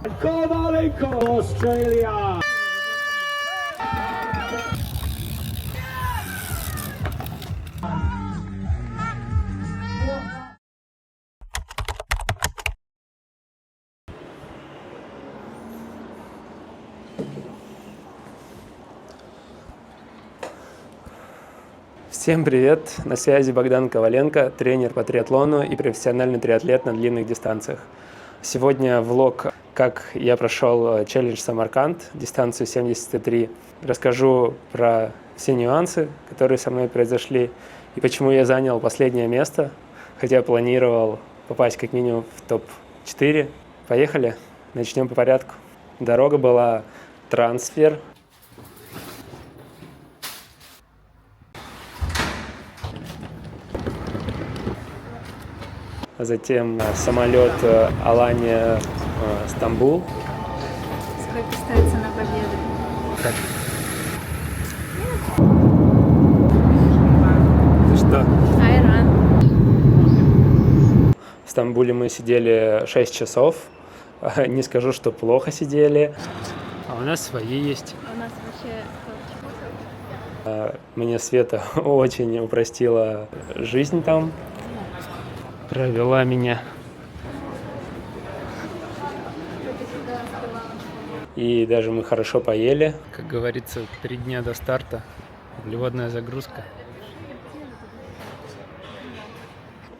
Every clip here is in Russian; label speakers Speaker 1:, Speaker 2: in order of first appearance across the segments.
Speaker 1: Australia.
Speaker 2: Всем привет! На связи Богдан Коваленко, тренер по триатлону и профессиональный триатлет на длинных дистанциях. Сегодня влог, как я прошел челлендж Самарканд, дистанцию 73. Расскажу про все нюансы, которые со мной произошли, и почему я занял последнее место, хотя планировал попасть как минимум в топ-4. Поехали, начнем по порядку. Дорога была трансфер. Затем самолет Алания-Стамбул.
Speaker 3: Сколько ставится на победу?
Speaker 2: Ты что?
Speaker 3: Айран.
Speaker 2: В Стамбуле мы сидели 6 часов. Не скажу, что плохо сидели. А у нас свои есть.
Speaker 3: У нас вообще...
Speaker 2: Мне Света очень упростила жизнь там. Провела меня. И даже мы хорошо поели. Как говорится, 3 дня до старта. Углеводная загрузка.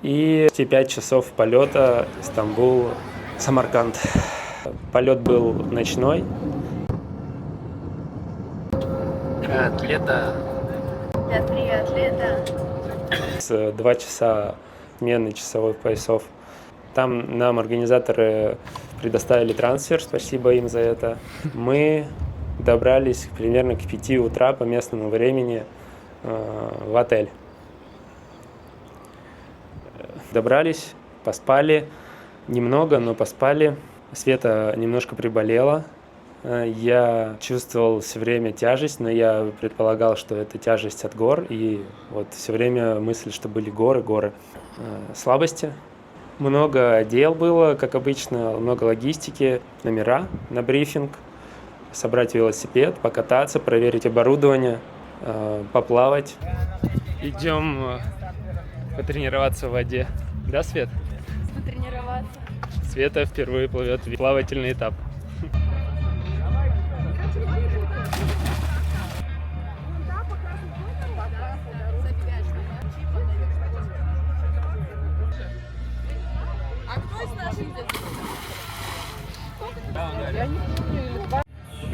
Speaker 2: И 5 часов полета Стамбул, Самарканд. Полет был ночной. Атлета.
Speaker 3: Триатлета.
Speaker 2: 2 часа смены часовых поясов. Там нам организаторы предоставили трансфер, спасибо им за это. Мы добрались примерно к 5 утра по местному времени в отель. Добрались, поспали немного, но поспали. Света немножко приболела. Я чувствовал все время тяжесть, но я предполагал, что это тяжесть от гор. И вот все время мысль, что были горы. Слабости. Много дел было, как обычно, много логистики, номера на брифинг, собрать велосипед, покататься, проверить оборудование, поплавать. Идем потренироваться в воде. Да, Свет?
Speaker 3: Потренироваться.
Speaker 2: Света впервые плывет в плавательный этап.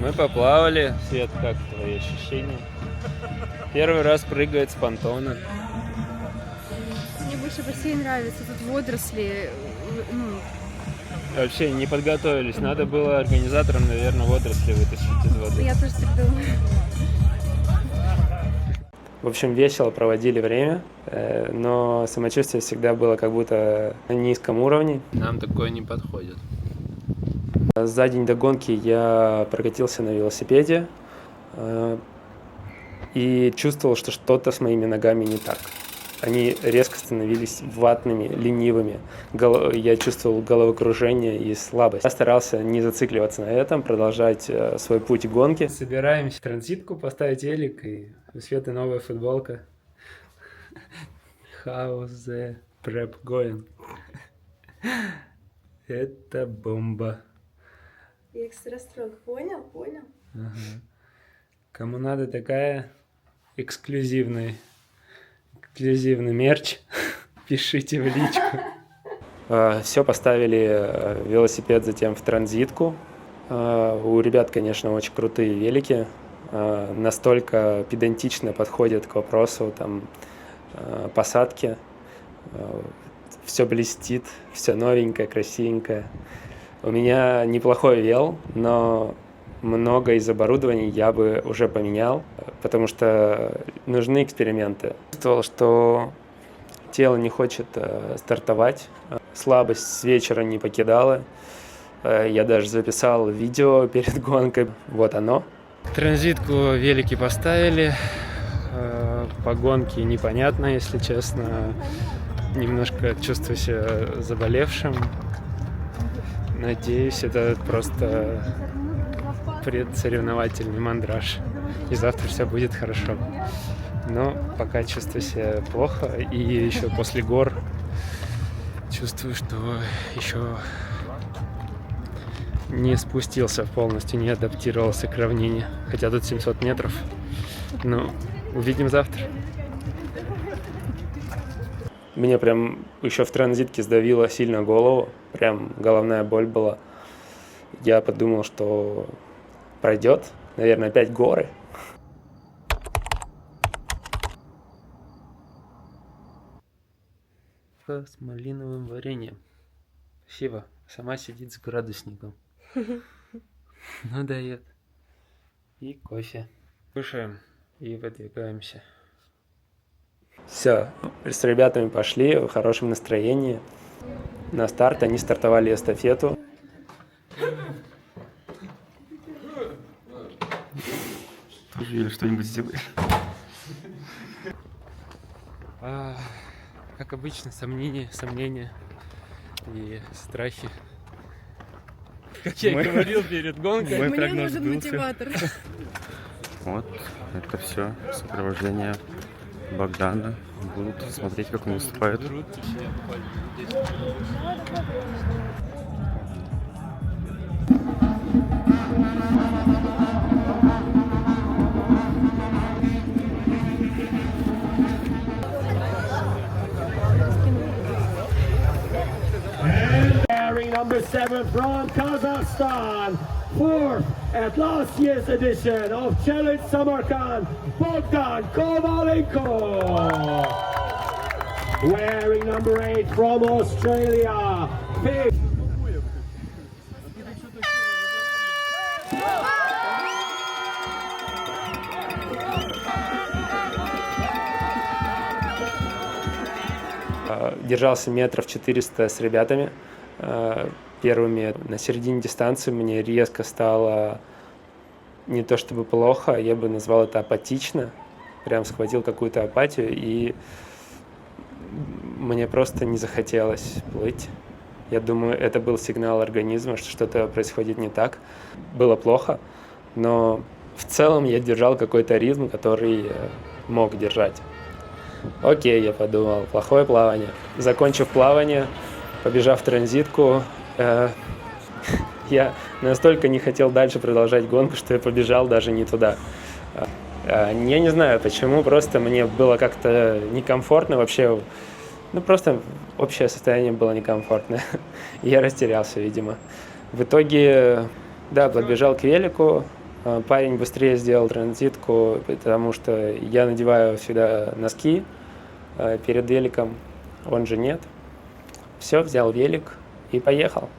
Speaker 2: Мы поплавали. Свет, как твои ощущения? Первый раз прыгает с понтона.
Speaker 3: Мне больше бассейн нравится, тут водоросли.
Speaker 2: Вообще не подготовились. Надо было организаторам, наверное, водоросли вытащить из воды.
Speaker 3: Я тоже так думаю.
Speaker 2: В общем, весело проводили время, но самочувствие всегда было как будто на низком уровне. Нам такое не подходит. За день до гонки я прокатился на велосипеде и чувствовал, что что-то с моими ногами не так. Они резко становились ватными, ленивыми. Я чувствовал головокружение и слабость. Я старался не зацикливаться на этом, продолжать свой путь гонки. Собираемся в транзитку, поставить велик, и у Светы новая футболка. How's the prep going? Это бомба.
Speaker 3: Я экстра строг. Понял?
Speaker 2: Ага. Кому надо такая эксклюзивный мерч, пишите в личку. Все, поставили велосипед затем в транзитку. У ребят, конечно, очень крутые велики. Настолько педантично подходят к вопросу там, посадки. Все блестит, все новенькое, красивенькое. У меня неплохой вел, но много из оборудования я бы уже поменял, потому что нужны эксперименты. Чувствовал, что тело не хочет стартовать, слабость с вечера не покидала. Я даже записал видео перед гонкой, вот оно. Транзитку велики поставили, по гонке непонятно, если честно. Немножко чувствую себя заболевшим. Надеюсь, это просто предсоревновательный мандраж. И завтра все будет хорошо. Но пока чувствую себя плохо. И еще после гор чувствую, что еще не спустился полностью, не адаптировался к равнине. Хотя тут 700 метров. Но увидим завтра. Мне прям еще в транзитке сдавило сильно голову. Прям головная боль была. Я подумал, что пройдет. Наверное, опять горы. С малиновым вареньем. Спасибо. Сама сидит с градусником. Ну дает. И кофе. Кушаем и выдвигаемся. Все, с ребятами пошли в хорошем настроении. На старт они стартовали эстафету.
Speaker 1: Тоже или что-нибудь сделали?
Speaker 2: Как обычно, сомнения и страхи. Как я и говорил перед гонкой.
Speaker 3: Мне нужен мотиватор.
Speaker 1: Вот, это все сопровождение Богдана. Будут смотреть, как он выступает.
Speaker 4: Carrying number 7 from Kazakhstan, fourth at last year's edition of Challenge Samarkand, Bogdan Kovalenko. Wearing number 8 from Australia, fifth.
Speaker 2: Держался метров 400 с ребятами первыми. На середине дистанции мне резко стало не то чтобы плохо, я бы назвал это апатично. Прям схватил какую-то апатию, и мне просто не захотелось плыть. Я думаю, это был сигнал организма, что что-то происходит не так. Было плохо, но в целом я держал какой-то ритм, который мог держать. Окей, я подумал, плохое плавание. Закончив плавание, побежав в транзитку, я настолько не хотел дальше продолжать гонку, что я побежал даже не туда. Я не знаю почему, просто мне было как-то некомфортно вообще. Ну, просто общее состояние было некомфортное. Я растерялся, видимо. В итоге, да, подбежал к велику. Парень быстрее сделал транзитку, потому что я надеваю всегда носки перед великом, он же нет. Все, взял велик и поехал.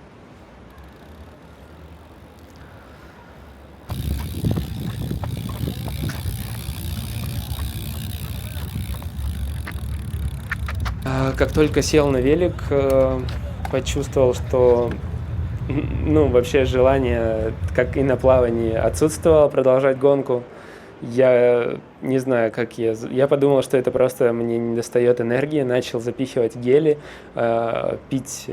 Speaker 2: Как только сел на велик, почувствовал, что вообще желание, как и на плавании, отсутствовало продолжать гонку. Я не знаю, как я подумал, что это просто мне не достает энергии, начал запихивать гели, пить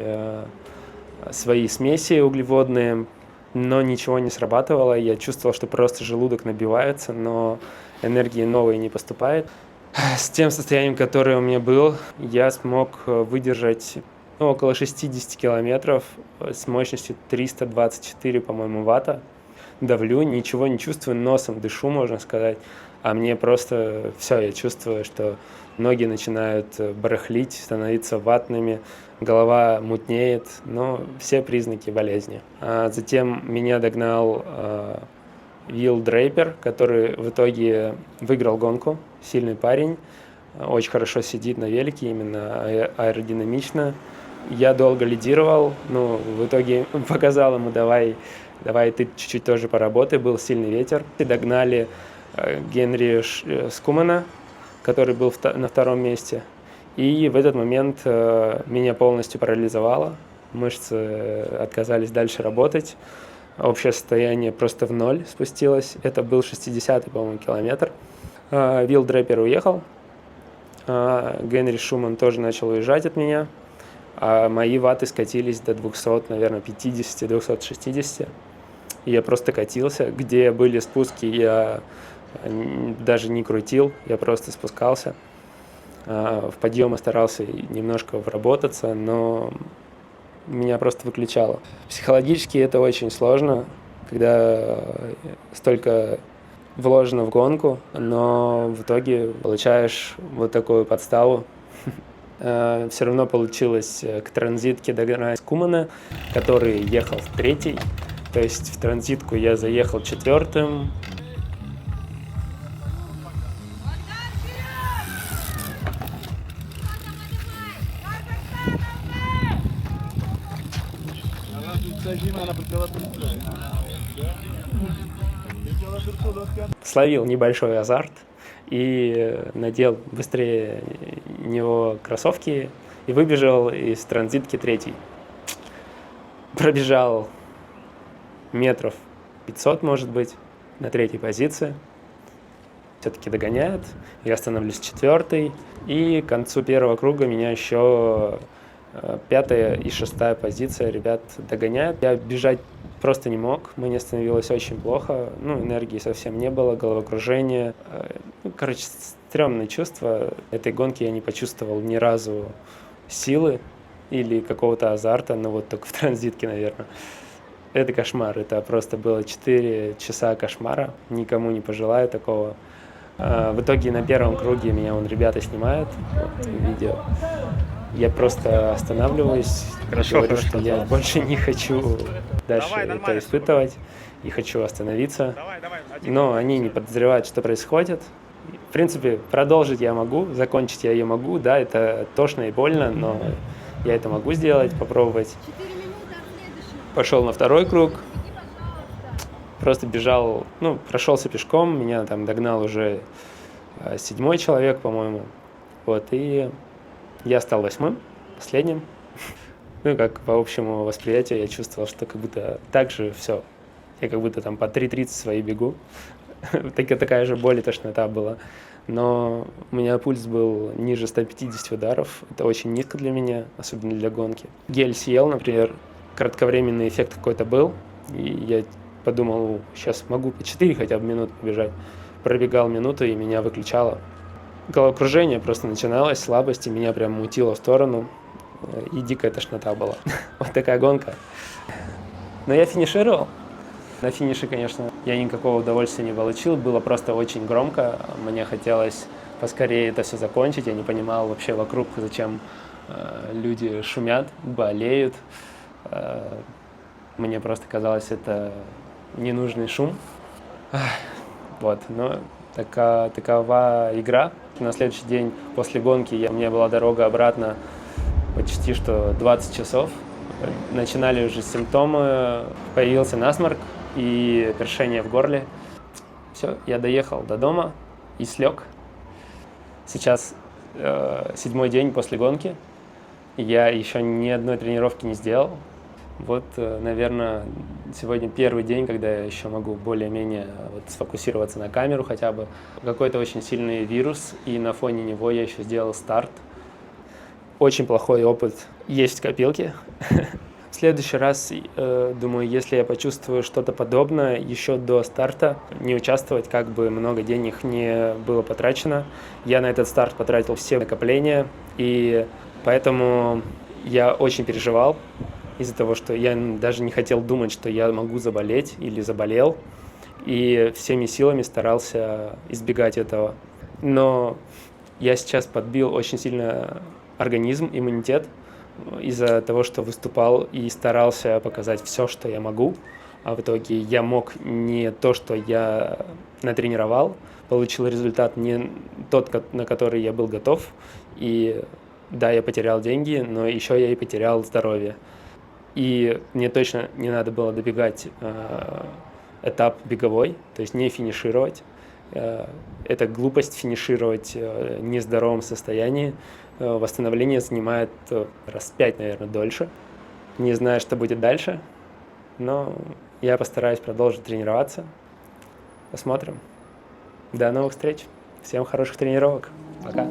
Speaker 2: свои смеси углеводные, но ничего не срабатывало. Я чувствовал, что просто желудок набивается, но энергии новой не поступает. С тем состоянием, которое у меня был, я смог выдержать около 60 километров с мощностью 324, по-моему, ватта. Давлю, ничего не чувствую, носом дышу, можно сказать. А мне просто все, я чувствую, что ноги начинают барахлить, становиться ватными, голова мутнеет, все признаки болезни. А затем меня догнал Will Draper, который в итоге выиграл гонку, сильный парень, очень хорошо сидит на велике, именно аэродинамично. Я долго лидировал, в итоге показал ему, давай ты чуть-чуть тоже поработай, был сильный ветер. И догнали Генри Скумана, который был на втором месте. И в этот момент меня полностью парализовало, мышцы отказались дальше работать. Общее состояние просто в ноль спустилось. Это был 60-й, по-моему, километр. Will Draper уехал. Генри Шуман тоже начал уезжать от меня. а мои ваты скатились до 200, наверное, 50, 260. И я просто катился. Где были спуски, я даже не крутил, я просто спускался. В подъемы старался немножко вработаться, но меня просто выключало. Психологически это очень сложно, когда столько вложено в гонку, но в итоге получаешь вот такую подставу. Все равно получилось к транзитке догнать Кумана, который ехал в третий. То есть в транзитку я заехал четвертым. Словил небольшой азарт и надел быстрее него кроссовки и выбежал из транзитки третий. Пробежал метров 500, может быть, на третьей позиции. Все-таки догоняет, я становлюсь четвертый, и к концу первого круга меня еще 5-я и 6-я позиция ребят догоняют. Я бежать просто не мог, мне становилось очень плохо, энергии совсем не было, головокружение. Стрёмные чувства. Этой гонки я не почувствовал ни разу силы или какого-то азарта, вот только в транзитке, наверное. Это кошмар, это просто было 4 часа кошмара, никому не пожелаю такого. В итоге на первом круге меня ребята снимают, видео. Я просто останавливаюсь, говорю, что я больше не хочу дальше это испытывать и хочу остановиться. Но они не подозревают, что происходит. В принципе, продолжить я могу, закончить я ее могу, да, это тошно и больно, но я это могу сделать, попробовать. Пошел на второй круг, просто бежал, прошелся пешком, меня там догнал уже 7-й человек, по-моему, и я стал 8-м, последним. Как по общему восприятию я чувствовал, что как будто так же все, я как будто там по 3:30 свои бегу, такая же боль и тошнота была. Но у меня пульс был ниже 150 ударов, это очень низко для меня, особенно для гонки. Гель съел, например, кратковременный эффект какой-то был, и я подумал, сейчас могу по 4 хотя бы минут побежать. Пробегал минуту, и меня выключало. Головокружение просто начиналось, слабость, и меня прям мутило в сторону, и дикая тошнота была. Вот такая гонка. Но я финишировал. На финише, конечно, я никакого удовольствия не получил, было просто очень громко, мне хотелось поскорее это все закончить, я не понимал вообще вокруг, зачем люди шумят, болеют. Мне просто казалось, это ненужный шум. Но такова игра. На следующий день после гонки у меня была дорога обратно почти что 20 часов. Начинали уже симптомы, появился насморк и першение в горле. Все, я доехал до дома и слег. Сейчас 7-й день после гонки. Я еще ни одной тренировки не сделал. Наверное, сегодня первый день, когда я еще могу более-менее сфокусироваться на камеру хотя бы. Какой-то очень сильный вирус, и на фоне него я еще сделал старт. Очень плохой опыт есть в копилке. В следующий раз, думаю, если я почувствую что-то подобное еще до старта, не участвовать, как бы много денег не было потрачено. Я на этот старт потратил все накопления, и поэтому я очень переживал из-за того, что я даже не хотел думать, что я могу заболеть или заболел, и всеми силами старался избегать этого. Но я сейчас подбил очень сильно организм, иммунитет, из-за того, что выступал и старался показать все, что я могу, а в итоге я мог не то, что я натренировал, получил результат не тот, на который я был готов, и да, я потерял деньги, но еще я и потерял здоровье. И мне точно не надо было добегать этап беговой, то есть не финишировать. Это глупость финишировать в нездоровом состоянии. Восстановление занимает раз 5, наверное, дольше. Не знаю, что будет дальше, но я постараюсь продолжить тренироваться. Посмотрим. До новых встреч. Всем хороших тренировок. Пока.